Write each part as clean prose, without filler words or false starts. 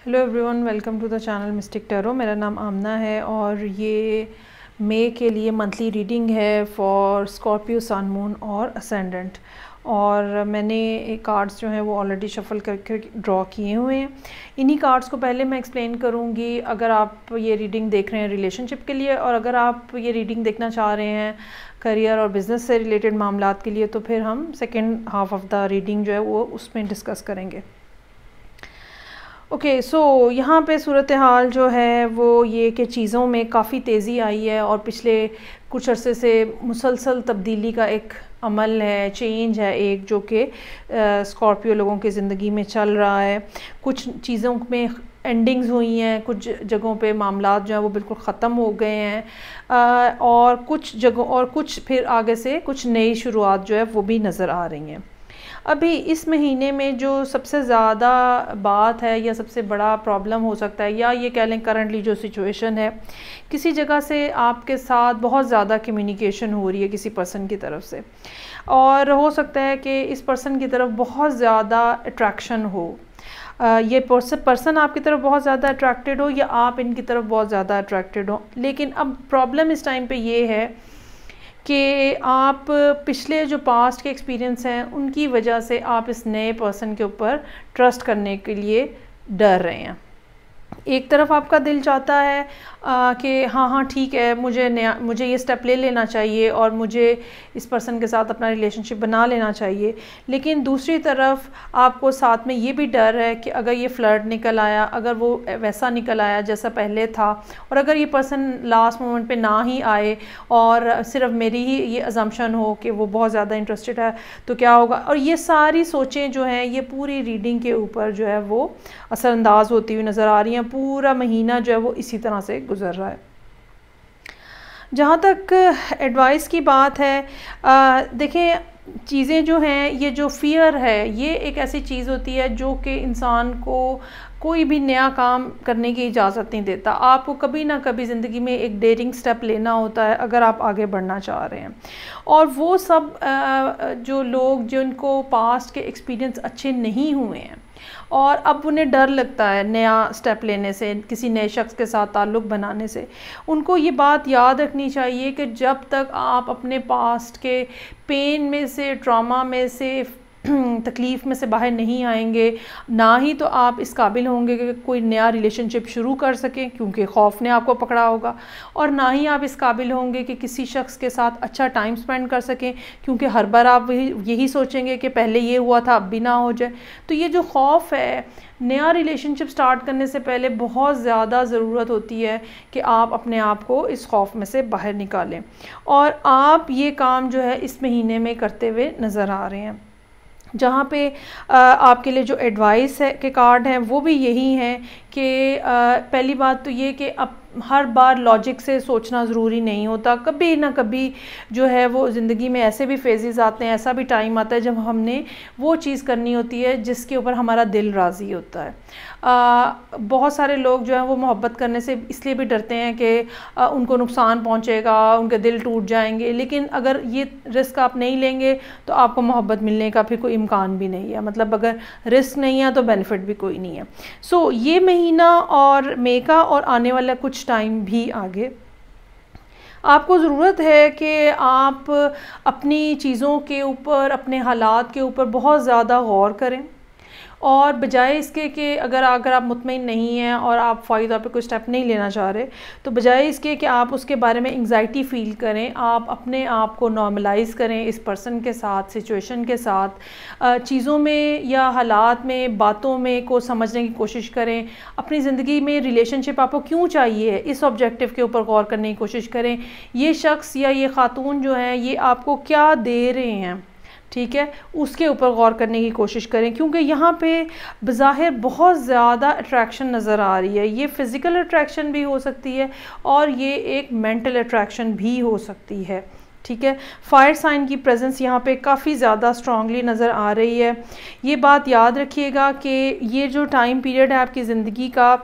Hello everyone, welcome to the channel Mystic Tarot. मेरा नाम आमना है और ये मई के लिए मंथली रीडिंग है फॉर स्कॉर्पियो, सन, मून और असेंडेंट। और मैंने एक कार्ड्स जो हैं वो ऑलरेडी शफल करके ड्रॉ किए हुए हैं। इन्हीं कार्ड्स को पहले मैं एक्सप्लेन करूँगी अगर आप ये रीडिंग देख रहे हैं रिलेशनशिप के लिए, और अगर आप ये रीडिंग देखना चाह रहे हैं करियर और बिज़नेस से रिलेटेड मामलात के लिए तो फिर हम second half of the reading जो है वो उसमें डिस्कस करेंगे। ओके, सो यहाँ पे सूरत हाल जो है वो ये कि चीज़ों में काफ़ी तेज़ी आई है और पिछले कुछ अरसे से मुसलसल तब्दीली का एक अमल है, चेंज है एक, जो कि स्कॉर्पियो लोगों की ज़िंदगी में चल रहा है। कुछ चीज़ों में एंडिंग्स हुई हैं, कुछ जगहों पे मामलात जो हैं वो बिल्कुल ख़त्म हो गए हैं और कुछ जगहों और कुछ फिर आगे से कुछ नई शुरुआत जो है वो भी नज़र आ रही हैं। अभी इस महीने में जो सबसे ज़्यादा बात है या सबसे बड़ा प्रॉब्लम हो सकता है, या ये कह लें करंटली जो सिचुएशन है, किसी जगह से आपके साथ बहुत ज़्यादा कम्युनिकेशन हो रही है किसी पर्सन की तरफ से, और हो सकता है कि इस पर्सन की तरफ बहुत ज़्यादा अट्रैक्शन हो। ये पर्सन आपकी तरफ बहुत ज़्यादा अट्रैक्टेड हो या आप इनकी तरफ बहुत ज़्यादा अट्रैक्टेड हो। लेकिन अब प्रॉब्लम इस टाइम पे ये है कि आप पिछले जो पास्ट के एक्सपीरियंस हैं उनकी वजह से आप इस नए पर्सन के ऊपर ट्रस्ट करने के लिए डर रहे हैं। एक तरफ आपका दिल चाहता है कि हाँ ठीक है, मुझे ये स्टेप ले लेना चाहिए और मुझे इस पर्सन के साथ अपना रिलेशनशिप बना लेना चाहिए, लेकिन दूसरी तरफ आपको साथ में ये भी डर है कि अगर ये फ्लर्ट निकल आया, अगर वो वैसा निकल आया जैसा पहले था, और अगर ये पर्सन लास्ट मोमेंट पे ना ही आए और सिर्फ मेरी ही ये अजम्पशन हो कि वो बहुत ज़्यादा इंटरेस्टेड है तो क्या होगा। और ये सारी सोचें जो हैं ये पूरी रीडिंग के ऊपर जो है वो असरअंदाज होती हुई नज़र आ रही हैं। पूरा महीना जो है वो इसी तरह से गुजर रहा है। जहाँ तक एडवाइस की बात है, देखें चीज़ें जो हैं, ये जो फियर है ये एक ऐसी चीज़ होती है जो कि इंसान को कोई भी नया काम करने की इजाज़त नहीं देता। आपको कभी ना कभी ज़िंदगी में एक डेयरिंग स्टेप लेना होता है अगर आप आगे बढ़ना चाह रहे हैं। और वो सब जो लोग जिनको पास्ट के एक्सपीरियंस अच्छे नहीं हुए हैं और अब उन्हें डर लगता है नया स्टेप लेने से, किसी नए शख्स के साथ ताल्लुक़ बनाने से, उनको ये बात याद रखनी चाहिए कि जब तक आप अपने पास्ट के पेन में से, ट्रॉमा में से, तकलीफ़ में से बाहर नहीं आएंगे, ना ही तो आप इस काबिल होंगे कि कोई नया रिलेशनशिप शुरू कर सकें क्योंकि खौफ ने आपको पकड़ा होगा, और ना ही आप इस काबिल होंगे कि किसी शख्स के साथ अच्छा टाइम स्पेंड कर सकें क्योंकि हर बार आप यही सोचेंगे कि पहले ये हुआ था अब भी ना हो जाए। तो ये जो खौफ है, नया रिलेशनशिप स्टार्ट करने से पहले बहुत ज़्यादा ज़रूरत होती है कि आप अपने आप को इस खौफ में से बाहर निकालें, और आप ये काम जो है इस महीने में करते हुए नज़र आ रहे हैं। जहाँ पे आपके लिए जो एडवाइस है के कार्ड हैं वो भी यही हैं कि पहली बात तो ये कि अब हर बार लॉजिक से सोचना ज़रूरी नहीं होता। कभी ना कभी जो है वो ज़िंदगी में ऐसे भी फेजेस आते हैं, ऐसा भी टाइम आता है जब हमने वो चीज़ करनी होती है जिसके ऊपर हमारा दिल राज़ी होता है। बहुत सारे लोग जो हैं वो मोहब्बत करने से इसलिए भी डरते हैं कि उनको नुकसान पहुंचेगा, उनके दिल टूट जाएंगे, लेकिन अगर ये रिस्क आप नहीं लेंगे तो आपको मोहब्बत मिलने का फिर कोई इम्कान भी नहीं है। मतलब अगर रिस्क नहीं है तो बेनिफिट भी कोई नहीं है। सो ये महीना और मई का और आने वाला कुछ टाइम भी आगे आपको ज़रूरत है कि आप अपनी चीज़ों के ऊपर, अपने हालात के ऊपर बहुत ज़्यादा गौर करें, और बजाय इसके कि अगर आप मुतमईन नहीं हैं और आप फ़ौरी तौर पे कोई स्टेप नहीं लेना चाह रहे, तो बजाय इसके कि आप उसके बारे में एंग्जाइटी फ़ील करें, आप अपने आप को नॉर्मलाइज़ करें इस पर्सन के साथ, सिचुएशन के साथ, चीज़ों में या हालात में, बातों में को समझने की कोशिश करें। अपनी ज़िंदगी में रिलेशनशिप आपको क्यों चाहिए, इस ऑब्जेक्टिव के ऊपर गौर करने की कोशिश करें। ये शख्स या ये खातून जो हैं ये आपको क्या दे रहे हैं, ठीक है, उसके ऊपर गौर करने की कोशिश करें, क्योंकि यहाँ पे बज़ाहिर बहुत ज़्यादा अट्रैक्शन नज़र आ रही है। ये फ़िज़िकल अट्रैक्शन भी हो सकती है और ये एक मेंटल अट्रैक्शन भी हो सकती है, ठीक है। फायर साइन की प्रेजेंस यहाँ पे काफ़ी ज़्यादा स्ट्रांगली नज़र आ रही है। ये बात याद रखिएगा कि ये जो टाइम पीरियड है आपकी ज़िंदगी का,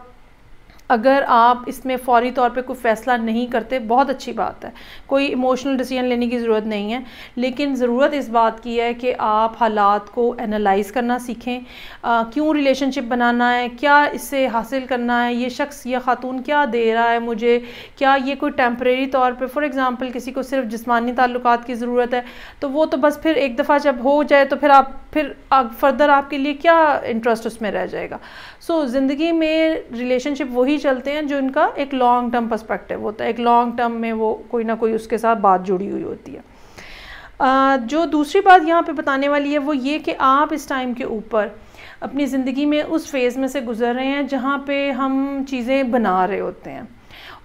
अगर आप इसमें फ़ौरी तौर पे कोई फ़ैसला नहीं करते, बहुत अच्छी बात है, कोई इमोशनल डिसीजन लेने की ज़रूरत नहीं है, लेकिन ज़रूरत इस बात की है कि आप हालात को एनालाइज़ करना सीखें। क्यों रिलेशनशिप बनाना है, क्या इससे हासिल करना है, ये शख्स या ख़ातून क्या दे रहा है मुझे, क्या ये कोई टेम्परेरी तौर पे, फॉर एग्ज़ाम्पल किसी को सिर्फ जिस्मानी ताल्लुकात की ज़रूरत है तो वो तो बस फिर एक दफ़ा जब हो जाए तो फिर फर्दर आपके लिए क्या इंटरेस्ट उसमें रह जाएगा। सो ज़िंदगी में रिलेशनशिप वही चलते हैं जो इनका एक लॉन्ग टर्म पर्सपेक्टिव होता है, एक लॉन्ग टर्म में वो कोई ना कोई उसके साथ बात जुड़ी हुई होती है। जो दूसरी बात यहाँ पे बताने वाली है वो ये कि आप इस टाइम के ऊपर अपनी ज़िंदगी में उस फेज़ में से गुज़र रहे हैं जहाँ पे हम चीज़ें बना रहे होते हैं,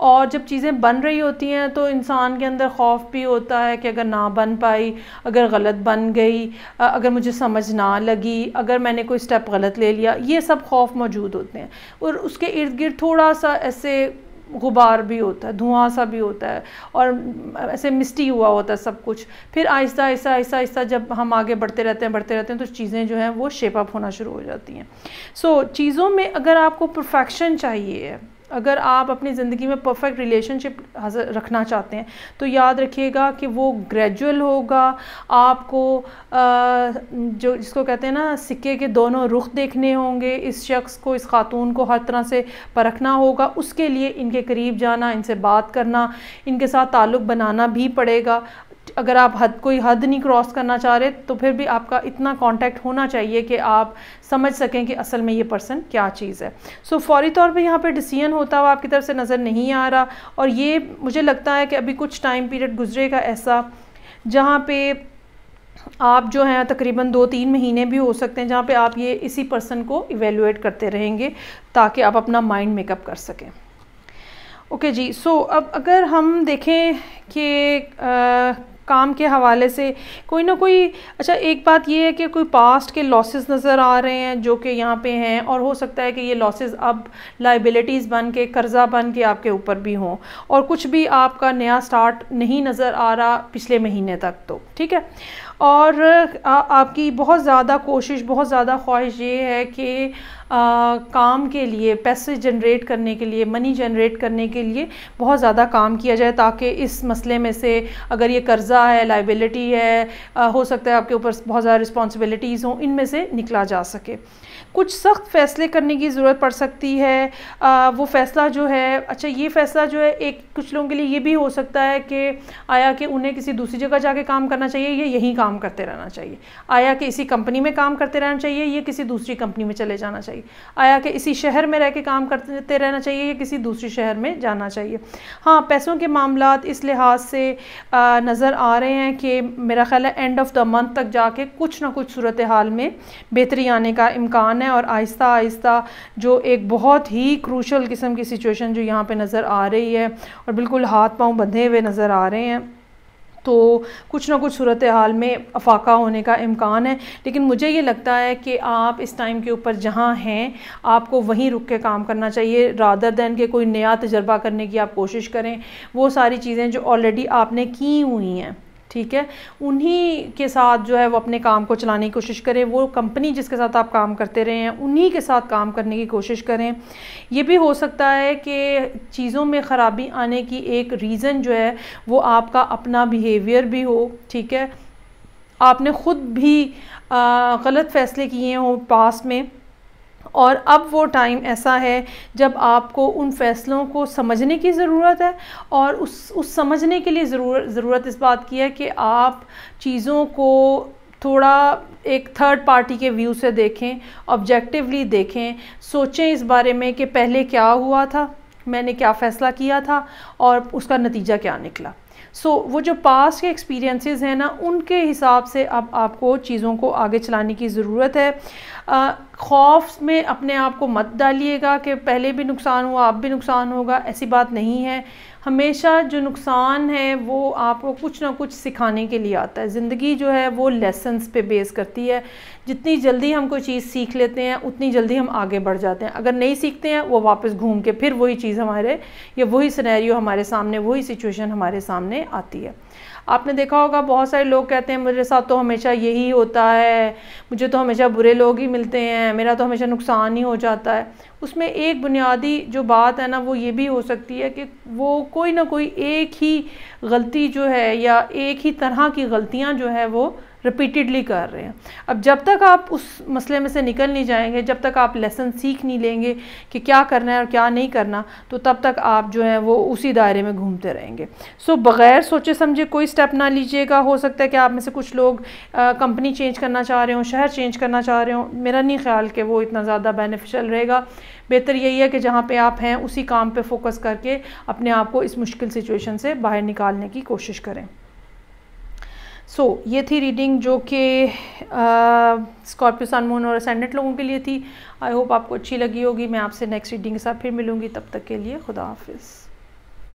और जब चीज़ें बन रही होती हैं तो इंसान के अंदर खौफ भी होता है कि अगर ना बन पाई, अगर गलत बन गई, अगर मुझे समझ ना लगी, अगर मैंने कोई स्टेप गलत ले लिया, ये सब खौफ मौजूद होते हैं। और उसके इर्द गिर्द थोड़ा सा ऐसे गुबार भी होता है, धुआं सा भी होता है, और ऐसे मिस्टी हुआ होता है सब कुछ। फिर आहिस्ता आहिस्ता आहिस्ता आहिस्ता जब हम आगे बढ़ते रहते हैं तो चीज़ें जो हैं वो शेप अप होना शुरू हो जाती हैं। सो चीज़ों में अगर आपको परफेक्शन चाहिए है, अगर आप अपनी ज़िंदगी में परफेक्ट रिलेशनशिप रखना चाहते हैं तो याद रखिएगा कि वो ग्रेजुअल होगा। आपको जो जिसको कहते हैं ना, सिक्के के दोनों रुख देखने होंगे। इस शख्स को, इस खातून को हर तरह से परखना होगा। उसके लिए इनके करीब जाना, इनसे बात करना, इनके साथ ताल्लुक़ बनाना भी पड़ेगा। अगर आप कोई हद नहीं क्रॉस करना चाह रहे तो फिर भी आपका इतना कांटेक्ट होना चाहिए कि आप समझ सकें कि असल में ये पर्सन क्या चीज़ है। सो फौरी तौर पे यहाँ पे डिसीजन होता हुआ आपकी तरफ से नज़र नहीं आ रहा, और ये मुझे लगता है कि अभी कुछ टाइम पीरियड गुजरेगा ऐसा जहाँ पे आप जो हैं तकरीबन 2-3 महीने भी हो सकते हैं जहाँ पे आप ये इसी पर्सन को इवेलुएट करते रहेंगे ताकि आप अपना माइंड मेकअप कर सकें। ओके जी। सो अब अगर हम देखें कि काम के हवाले से कोई ना कोई, अच्छा एक बात ये है कि कोई पास्ट के लॉसेस नज़र आ रहे हैं जो कि यहाँ पे हैं, और हो सकता है कि ये लॉसेस अब लाइबिलिटीज़ बन के, कर्जा बन के आपके ऊपर भी हों, और कुछ भी आपका नया स्टार्ट नहीं नज़र आ रहा पिछले महीने तक, तो ठीक है। और आपकी बहुत ज़्यादा कोशिश, बहुत ज़्यादा ख्वाहिश ये है कि काम के लिए, पैसे जनरेट करने के लिए, मनी जनरेट करने के लिए बहुत ज़्यादा काम किया जाए ताकि इस मसले में से, अगर ये कर्ज़ा है, लाइबिलिटी है, हो सकता है आपके ऊपर बहुत ज़्यादा रिस्पॉन्सिबिलिटीज़ हों, इनमें से निकला जा सके। कुछ सख्त फ़ैसले करने की ज़रूरत पड़ सकती है। वो फ़ैसला जो है, अच्छा ये फ़ैसला जो है, एक कुछ लोगों के लिए ये भी हो सकता है कि आया कि उन्हें किसी दूसरी जगह जाके काम करना चाहिए या यहीं काम करते रहना चाहिए, आया कि इसी कंपनी में काम करते रहना चाहिए या किसी दूसरी कंपनी में चले जाना चाहिए, आया कि इसी शहर में रह के काम करते रहना चाहिए या किसी दूसरे शहर में जाना चाहिए। हाँ, पैसों के मामलात इस लिहाज से नज़र आ रहे हैं कि मेरा ख्याल है एंड ऑफ द मंथ तक जाके कुछ ना कुछ सूरत हाल में बेहतरी आने का इम्कान है, और आहिस्ता आहिस्ता जो एक बहुत ही क्रूशल किस्म की सिचुएशन जो यहाँ पे नज़र आ रही है और बिल्कुल हाथ पांव बंधे हुए नज़र आ रहे हैं, तो कुछ ना कुछ सूरत हाल में अफाका होने का इम्कान है। लेकिन मुझे ये लगता है कि आप इस टाइम के ऊपर जहाँ हैं आपको वहीं रुक के काम करना चाहिए, रादर दैन के कोई नया तजर्बा करने की आप कोशिश करें। वो सारी चीज़ें जो ऑलरेडी आपने की हुई हैं, ठीक है, उन्हीं के साथ जो है वो अपने काम को चलाने की कोशिश करें। वो कंपनी जिसके साथ आप काम करते रहे हैं उन्हीं के साथ काम करने की कोशिश करें। ये भी हो सकता है कि चीज़ों में ख़राबी आने की एक रीज़न जो है वो आपका अपना बिहेवियर भी हो, ठीक है, आपने ख़ुद भी गलत फ़ैसले किए हों पास्ट में, और अब वो टाइम ऐसा है जब आपको उन फ़ैसलों को समझने की ज़रूरत है, और उस समझने के लिए ज़रूरत इस बात की है कि आप चीज़ों को थोड़ा एक थर्ड पार्टी के व्यू से देखें, ऑब्जेक्टिवली देखें, सोचें इस बारे में कि पहले क्या हुआ था, मैंने क्या फ़ैसला किया था और उसका नतीजा क्या निकला। वो जो पास्ट के एक्सपीरियंसेस हैं ना, उनके हिसाब से अब आपको चीज़ों को आगे चलाने की ज़रूरत है। खौफ में अपने आप को मत डालिएगा कि पहले भी नुकसान हुआ अब भी नुकसान होगा, ऐसी बात नहीं है। हमेशा जो नुकसान है वो आपको कुछ ना कुछ सिखाने के लिए आता है। ज़िंदगी जो है वो लेसन्स पे बेस करती है। जितनी जल्दी हम कोई चीज़ सीख लेते हैं उतनी जल्दी हम आगे बढ़ जाते हैं। अगर नहीं सीखते हैं वो वापस घूम के फिर वही चीज़ हमारे, या वही सिनेरियो हमारे सामने, वही सिचुएशन हमारे सामने आती है। आपने देखा होगा बहुत सारे लोग कहते हैं मेरे साथ तो हमेशा यही होता है, मुझे तो हमेशा बुरे लोग ही मिलते हैं, मेरा तो हमेशा नुकसान ही हो जाता है। उसमें एक बुनियादी जो बात है ना वो ये भी हो सकती है कि वो कोई ना कोई एक ही गलती जो है या एक ही तरह की गलतियां जो है वो रिपीटेडली कर रहे हैं। अब जब तक आप उस मसले में से निकल नहीं जाएंगे, जब तक आप लेसन सीख नहीं लेंगे कि क्या करना है और क्या नहीं करना, तो तब तक आप जो है वो उसी दायरे में घूमते रहेंगे। सो बग़ैर सोचे समझे कोई स्टेप ना लीजिएगा। हो सकता है कि आप में से कुछ लोग कंपनी चेंज करना चाह रहे हो, शहर चेंज करना चाह रहे हो, मेरा नहीं ख्याल कि वो इतना ज़्यादा बेनिफिशियल रहेगा। बेहतर यही है कि जहाँ पे आप हैं उसी काम पे फोकस करके अपने आप को इस मुश्किल सिचुएशन से बाहर निकालने की कोशिश करें। ये थी रीडिंग जो कि स्कॉर्पियो, सन, मून और असेंडेंट लोगों के लिए थी। आई होप आपको अच्छी लगी होगी। मैं आपसे नेक्स्ट रीडिंग के साथ फिर मिलूँगी, तब तक के लिए खुदा हाफिज़।